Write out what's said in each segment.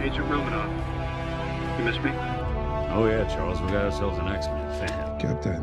Agent Romanov. You miss me? Oh yeah, Charles, we got ourselves an X-Men fan. Captain.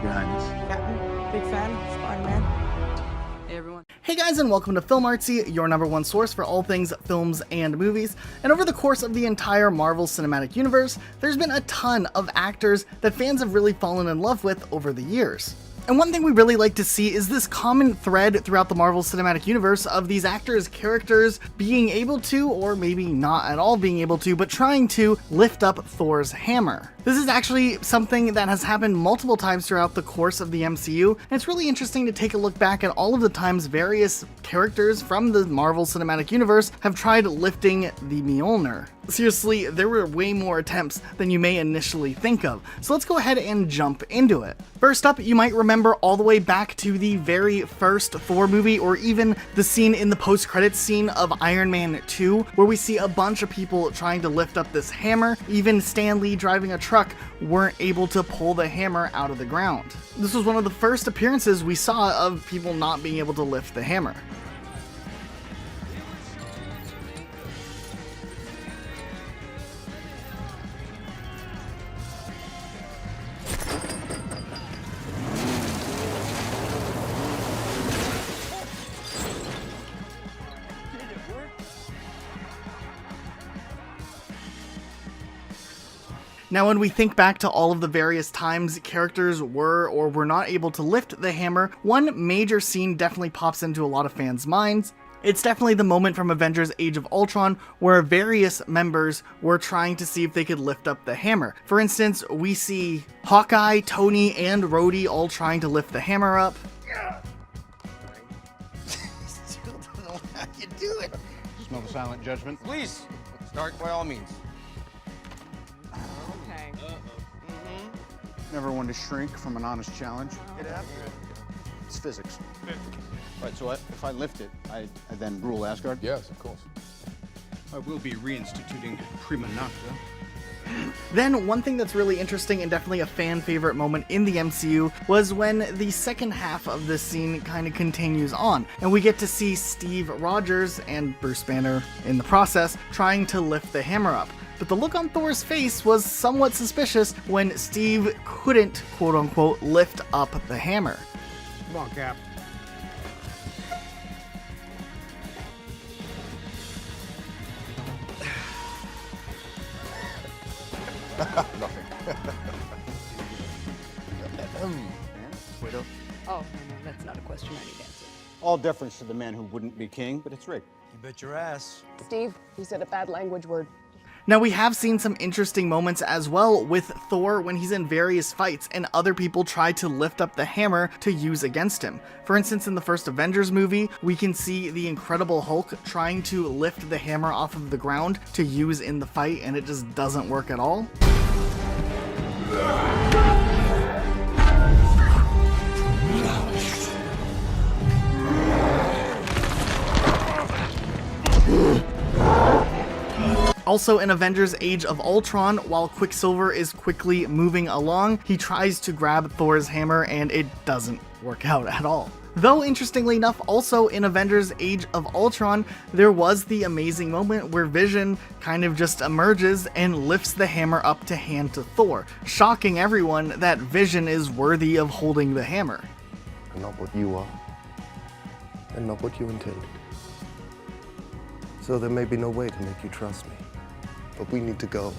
Your Highness. Captain, big fan, Spider-Man. Hey everyone. Hey guys, and welcome to 𝗏𝗪𝗁𝗃𝗀𝗃, your number one source for all things films and movies. And over the course of the entire Marvel Cinematic Universe, there's been a ton of actors that fans have really fallen in love with over the years. And one thing we really like to see is this common thread throughout the Marvel Cinematic Universe of these actors' characters being able to, or maybe not at all being able to, but trying to lift up Thor's hammer. This is actually something that has happened multiple times throughout the course of the MCU, and it's really interesting to take a look back at all of the times various characters from the Marvel Cinematic Universe have tried lifting the MJÖLNIR. Seriously, there were way more attempts than you may initially think of, so let's go ahead and jump into it. First up, you might remember all the way back to the very first Thor movie, or even the scene in the post-credits scene of Iron Man 2, where we see a bunch of people trying to lift up this hammer. Even Stan Lee driving a truck weren't able to pull the hammer out of the ground. This was one of the first appearances we saw of people not being able to lift the hammer. Now, when we think back to all of the various times characters were or were not able to lift the hammer, one major scene definitely pops into a lot of fans' minds. It's definitely the moment from Avengers Age of Ultron where various members were trying to see if they could lift up the hammer. For instance, we see Hawkeye, Tony, and Rhodey all trying to lift the hammer up. Still don't know how you do it. Smell the silent judgment. Please, start by all means. Okay. Never one to shrink from an honest challenge. Get after it. It's physics. Right, so if I lift it, I then rule Asgard? Yes, of course. I will be reinstituting 𝗪𝗁𝗃𝗀𝗃𝗀. Then, one thing that's really interesting and definitely a fan favorite moment in the MCU was when the second half of this scene kind of continues on, and we get to see Steve Rogers and Bruce Banner in the process trying to lift the hammer up. But the look on Thor's face was somewhat suspicious when Steve couldn't, quote unquote, lift up the hammer. Come on, Cap. Nothing. Widow. Oh, no, that's not a question I need answered. All deference to the man who wouldn't be king, but it's rigged. You bet your ass. Steve, you said a bad language word. Now, we have seen some interesting moments as well with Thor when he's in various fights and other people try to lift up the hammer to use against him. For instance, in the first Avengers movie, we can see the Incredible Hulk trying to lift the hammer off of the ground to use in the fight, and it just doesn't work at all. Also, in Avengers Age of Ultron, while Quicksilver is quickly moving along, he tries to grab Thor's hammer and it doesn't work out at all. Though, interestingly enough, also in Avengers Age of Ultron, there was the amazing moment where Vision kind of just emerges and lifts the hammer up to hand to Thor, shocking everyone that Vision is worthy of holding the hammer. I'm not what you are, and not what you intended. So there may be no way to make you trust me. But we need to go.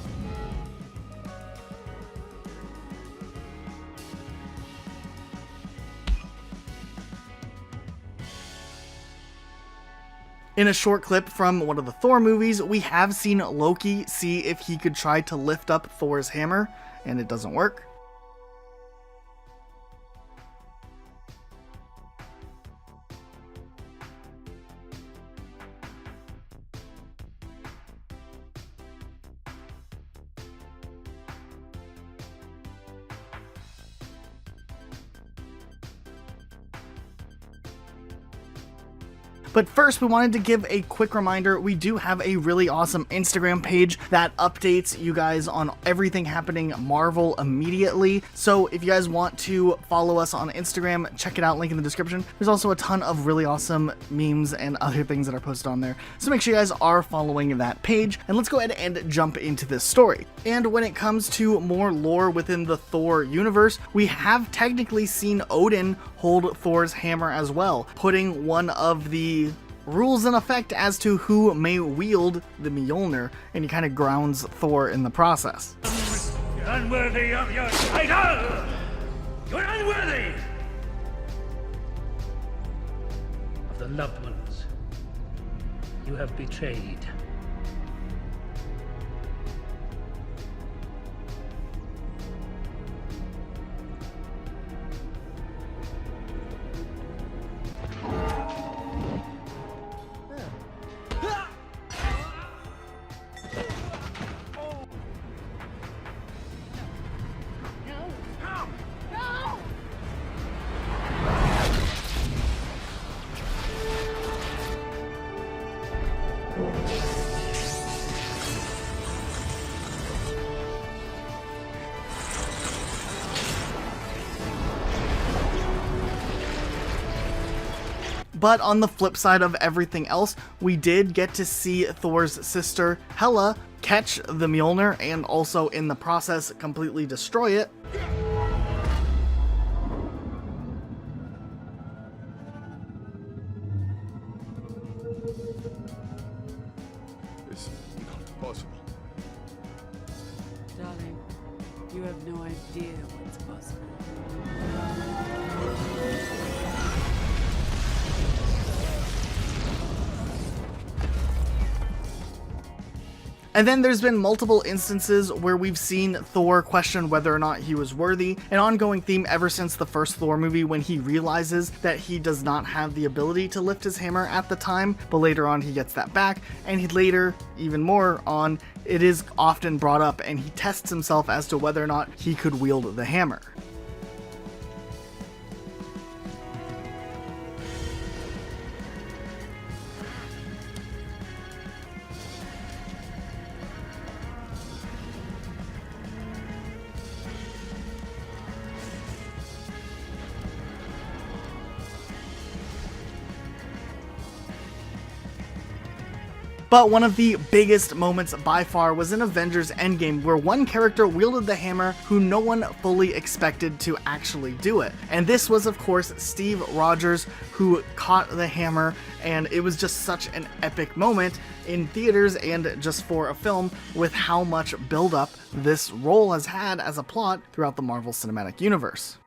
In a short clip from one of the Thor movies, we have seen Loki see if he could try to lift up Thor's hammer, and it doesn't work. But first, we wanted to give a quick reminder, we do have a really awesome Instagram page that updates you guys on everything happening Marvel immediately. So if you guys want to follow us on Instagram, check it out, link in the description. There's also a ton of really awesome memes and other things that are posted on there. So make sure you guys are following that page, and let's go ahead and jump into this story. And when it comes to more lore within the Thor universe, we have technically seen Odin hold Thor's hammer as well, putting one of the rules in effect as to who may wield the MJÖLNIR, and he kind of grounds Thor in the process. You're unworthy of your title! You're unworthy of the loved ones you have betrayed. But on the flip side of everything else, we did get to see Thor's sister, Hela, catch the MJÖLNIR and also in the process completely destroy it. It's not possible. Darling, you have no idea what's possible. And then there's been multiple instances where we've seen Thor question whether or not he was worthy, an ongoing theme ever since the first Thor movie when he realizes that he does not have the ability to lift his hammer at the time, but later on he gets that back, and he later, even more on, it is often brought up and he tests himself as to whether or not he could wield the hammer. But one of the biggest moments by far was in Avengers Endgame, where one character wielded the hammer who no one fully expected to actually do it. And this was, of course, Steve Rogers, who caught the hammer, and it was just such an epic moment in theaters and just for a film with how much buildup this role has had as a plot throughout the Marvel Cinematic Universe.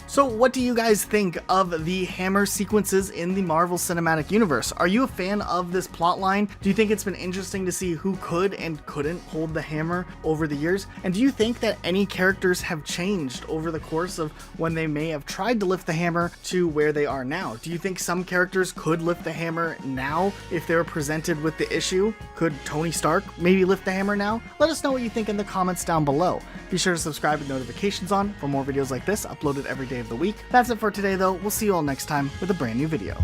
So what do you guys think of the hammer sequences in the Marvel Cinematic Universe? Are you a fan of this plotline? Do you think it's been interesting to see who could and couldn't hold the hammer over the years? And do you think that any characters have changed over the course of when they may have tried to lift the hammer to where they are now? Do you think some characters could lift the hammer now if they were presented with the issue? Could Tony Stark maybe lift the hammer now? Let us know what you think in the comments down below. Be sure to subscribe with notifications on for more videos like this uploaded every day of the week. That's it for today though. We'll see you all next time with a brand new video.